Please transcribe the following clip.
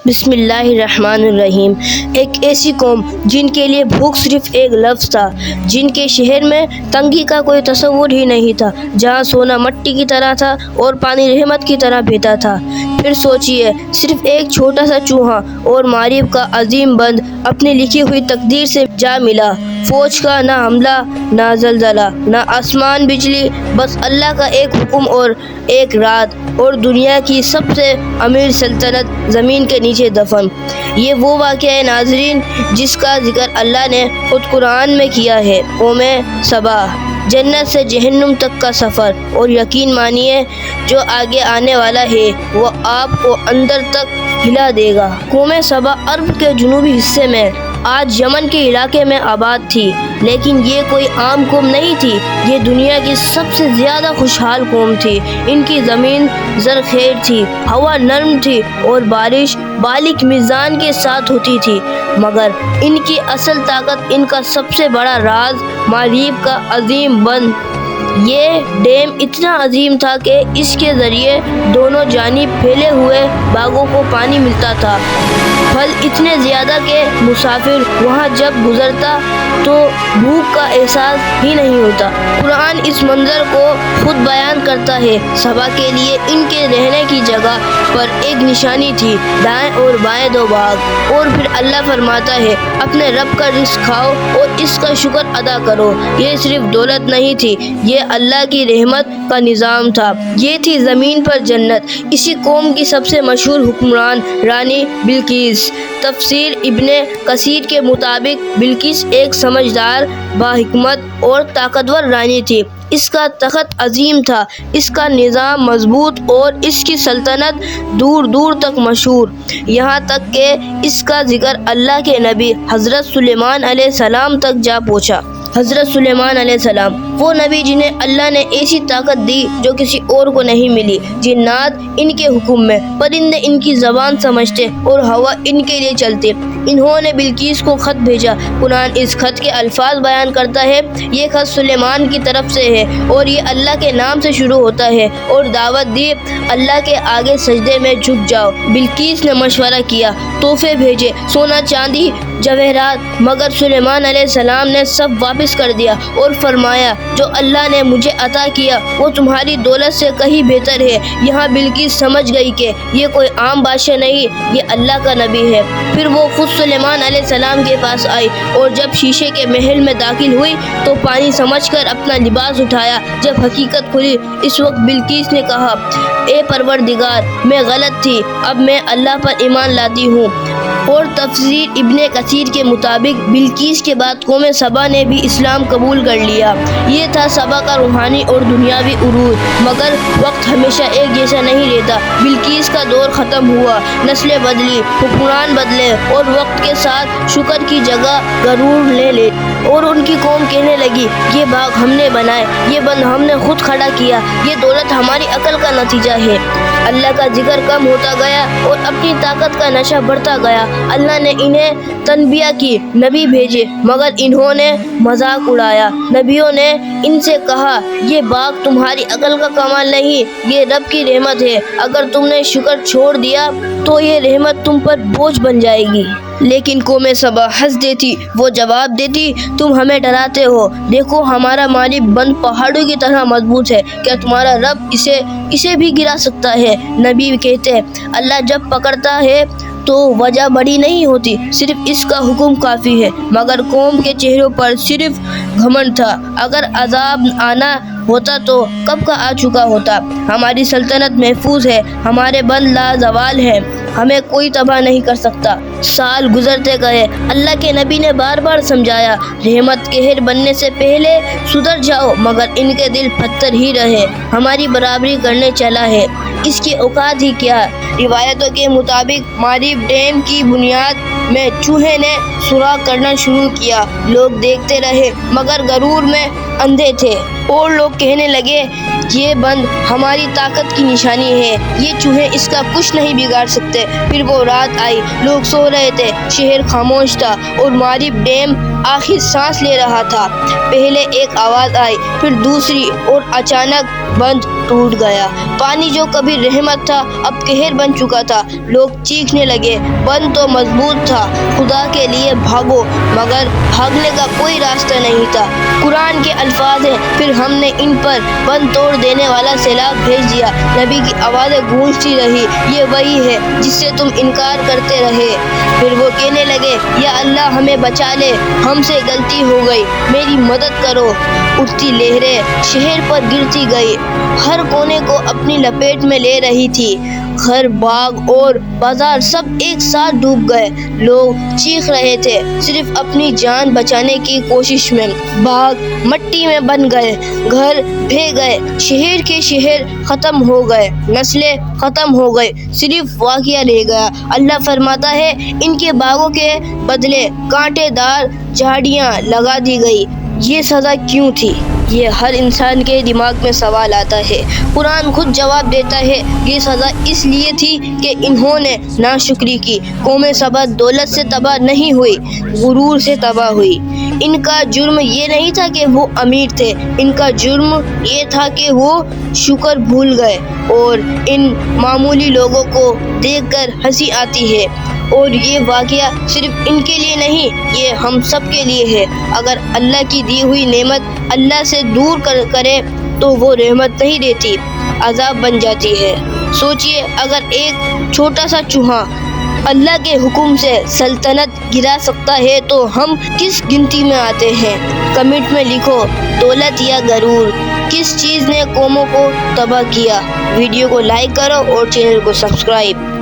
بسم اللہ الرحمن الرحیم۔ ایک ایسی قوم جن کے لیے بھوک صرف ایک لفظ تھا، جن کے شہر میں تنگی کا کوئی تصور ہی نہیں تھا، جہاں سونا مٹی کی طرح تھا اور پانی رحمت کی طرح بہتا تھا۔ پھر سوچئے، صرف ایک چھوٹا سا چوہا اور معریب کا عظیم بند اپنی لکھی ہوئی تقدیر سے جا ملا۔ فوج کا نہ حملہ، نہ زلزلہ، نہ آسمان بجلی، بس اللہ کا ایک حکم اور ایک رات، اور دنیا کی سب سے امیر سلطنت زمین کے نیچے دفن۔ یہ وہ واقعہ ہے ناظرین جس کا ذکر اللہ نے خود قرآن میں کیا ہے۔ قوم سبا، جنت سے جہنم تک کا سفر، اور یقین مانیے جو آگے آنے والا ہے وہ آپ کو اندر تک ہلا دے گا۔ قوم سبا عرب کے جنوبی حصے میں آج یمن کے علاقے میں آباد تھی، لیکن یہ کوئی عام قوم نہیں تھی، یہ دنیا کی سب سے زیادہ خوشحال قوم تھی۔ ان کی زمین زرخیر تھی، ہوا نرم تھی اور بارش بالغ میزان کے ساتھ ہوتی تھی، مگر ان کی اصل طاقت، ان کا سب سے بڑا راز معریب کا عظیم بند۔ یہ ڈیم اتنا عظیم تھا کہ اس کے ذریعے دونوں جانب پھیلے ہوئے باغوں کو پانی ملتا تھا، پھل اتنے زیادہ کہ مسافر وہاں جب گزرتا تو بھوک کا احساس ہی نہیں ہوتا۔ قرآن اس منظر کو خود بیان کرتا ہے۔ سبا کے لیے ان کے رہنے کی جگہ پر ایک نشانی تھی، دائیں اور بائیں دو باغ، اور پھر اللہ فرماتا ہے اپنے رب کا رزق کھاؤ اور اس کا شکر ادا کرو۔ یہ صرف دولت نہیں تھی، یہ اللہ کی رحمت کا نظام تھا، یہ تھی زمین پر جنت۔ اسی قوم کی سب سے مشہور حکمران رانی بلقیس۔ تفسیر ابن کثیر کے مطابق بلقیس ایک سمجھدار، باحکمت اور طاقتور رانی تھی۔ اس کا تخت عظیم تھا، اس کا نظام مضبوط اور اس کی سلطنت دور دور تک مشہور، یہاں تک کہ اس کا ذکر اللہ کے نبی حضرت سلیمان علیہ السلام تک جا پہنچا۔ حضرت سلیمان علیہ السلام وہ نبی جنہیں اللہ نے ایسی طاقت دی جو کسی اور کو نہیں ملی۔ جنات ان کے حکم میں، پرندے ان کی زبان سمجھتے اور ہوا ان کے لیے چلتی۔ انہوں نے بلقیس کو خط بھیجا۔ قرآن اس خط کے الفاظ بیان کرتا ہے۔ یہ خط سلیمان کی طرف سے ہے اور یہ اللہ کے نام سے شروع ہوتا ہے، اور دعوت دی اللہ کے آگے سجدے میں جھک جاؤ۔ بلقیس نے مشورہ کیا، تحفے بھیجے، سونا چاندی جواہرات، مگر سلیمان علیہ السلام نے سب واپس کر دیا اور فرمایا جو اللہ نے مجھے عطا کیا وہ تمہاری دولت سے کہیں بہتر ہے۔ یہاں بلقیس سمجھ گئی کہ یہ کوئی عام بادشاہ نہیں، یہ اللہ کا نبی ہے۔ پھر وہ خود سلیمان علیہ السلام کے پاس آئی، اور جب شیشے کے محل میں داخل ہوئی تو پانی سمجھ کر اپنا لباس اٹھایا۔ جب حقیقت کھلی اس وقت بلقیس نے کہا، اے پروردگار، میں غلط تھی، اب میں اللہ پر ایمان لاتی ہوں۔ اور تفسیر ابن کثیر کے مطابق بلقیس کے بعد قوم سبا نے بھی اسلام قبول کر لیا۔ یہ تھا سبا کا روحانی اور دنیاوی عروج، مگر وقت ہمیشہ ایک جیسا نہیں رہتا۔ بلقیس کا دور ختم ہوا، نسلیں بدلی، حکمران بدلے، اور وقت کے ساتھ شکر کی جگہ غرور لے اور ان کی قوم کہنے لگی، یہ باغ ہم نے بنائے، یہ بند ہم نے خود کھڑا کیا، یہ دولت ہماری عقل کا نتیجہ ہے۔ اللہ کا ذکر کم ہوتا گیا اور اپنی طاقت کا نشہ بڑھتا گیا۔ اللہ نے انہیں تنبیہ کی، نبی بھیجے، مگر انہوں نے مذاق اڑایا۔ نبیوں نے ان سے کہا، یہ باغ تمہاری عقل کا کمال نہیں، یہ رب کی رحمت ہے، اگر تم نے شکر چھوڑ دیا تو یہ رحمت تم پر بوجھ بن جائے گی۔ لیکن قوم سبا ہنس دیتی، وہ جواب دیتی، تم ہمیں ڈراتے ہو، دیکھو ہمارا معریب بند پہاڑوں کی طرح مضبوط ہے، کیا تمہارا رب اسے بھی گرا سکتا ہے؟ نبی کہتے، اللہ جب پکڑتا ہے تو وجہ بڑی نہیں ہوتی، صرف اس کا حکم کافی ہے۔ مگر قوم کے چہروں پر صرف گھمنڈ تھا، اگر عذاب آنا ہوتا تو کب کا آ چکا ہوتا۔ ہماری سلطنت محفوظ ہے، ہمارے بند لازوال ہیں، ہمیں کوئی تباہ نہیں کر سکتا۔ سال گزرتے گئے، اللہ کے نبی نے بار بار سمجھایا، رحمت قہر بننے سے پہلے سدھر جاؤ، مگر ان کے دل پتھر ہی رہے۔ ہماری برابری کرنے چلا ہے، اس کی اوقات ہی کیا۔ روایتوں کے مطابق معریب ڈیم کی بنیاد میں چوہے نے سوراخ کرنا شروع کیا۔ لوگ دیکھتے رہے مگر غرور میں اندھے تھے، اور لوگ کہنے لگے، یہ بند ہماری طاقت کی نشانی ہے، یہ چوہے اس کا کچھ نہیں بگاڑ سکتے۔ پھر وہ رات آئی، لوگ سو رہے تھے، شہر خاموش تھا، اور معریب ڈیم آخر سانس لے رہا تھا۔ پہلے ایک آواز آئی، پھر دوسری، اور اچانک بند ٹوٹ گیا۔ پانی جو کبھی رحمت تھا اب قہر بن چکا تھا۔ لوگ چیخنے لگے، بند تو مضبوط تھا، خدا کے لیے بھاگو، مگر بھاگنے کا کوئی راستہ نہیں تھا۔ قرآن کے الفاظ ہیں، پھر ہم نے ان پر بند توڑ دینے والا سیلاب بھیج دیا۔ نبی کی آوازیں گونجتی رہی، یہ وہی ہے جس سے تم انکار کرتے رہے۔ پھر وہ کہنے لگے، یا اللہ ہمیں بچا لے، ہم سے غلطی ہو گئی، میری مدد کرو۔ اٹھتی لہریں شہر پر گرتی گئی، ہر کونے کو اپنی لپیٹ میں لے رہی تھی۔ گھر، باغ اور بازار سب ایک ساتھ ڈوب گئے۔ لوگ چیخ رہے تھے، صرف اپنی جان بچانے کی کوشش میں۔ باغ مٹی میں بن گئے، گھر ڈھہ گئے، شہر کے شہر ختم ہو گئے، نسلیں ختم ہو گئی، صرف واقعہ رہ گیا۔ اللہ فرماتا ہے، ان کے باغوں کے بدلے کانٹے دار جھاڑیاں لگا دی گئی۔ یہ سزا کیوں تھی؟ یہ ہر انسان کے دماغ میں سوال آتا ہے۔ قرآن خود جواب دیتا ہے، یہ سزا اس لیے تھی کہ انہوں نے ناشکری کی۔ قوم سبا دولت سے تباہ نہیں ہوئی، غرور سے تباہ ہوئی۔ ان کا جرم یہ نہیں تھا کہ وہ امیر تھے، ان کا جرم یہ تھا کہ وہ شکر بھول گئے۔ اور ان معمولی لوگوں کو دیکھ کر ہنسی آتی ہے۔ اور یہ واقعہ صرف ان کے لیے نہیں، یہ ہم سب کے لیے ہے۔ اگر اللہ کی دی ہوئی نعمت اللہ سے دور کرے تو وہ رحمت نہیں دیتی، عذاب بن جاتی ہے۔ سوچئے، اگر ایک چھوٹا سا چوہا اللہ کے حکم سے سلطنت گرا سکتا ہے تو ہم کس گنتی میں آتے ہیں؟ کمنٹ میں لکھو، دولت یا غرور، کس چیز نے قوموں کو تباہ کیا؟ ویڈیو کو لائک کرو اور چینل کو سبسکرائب۔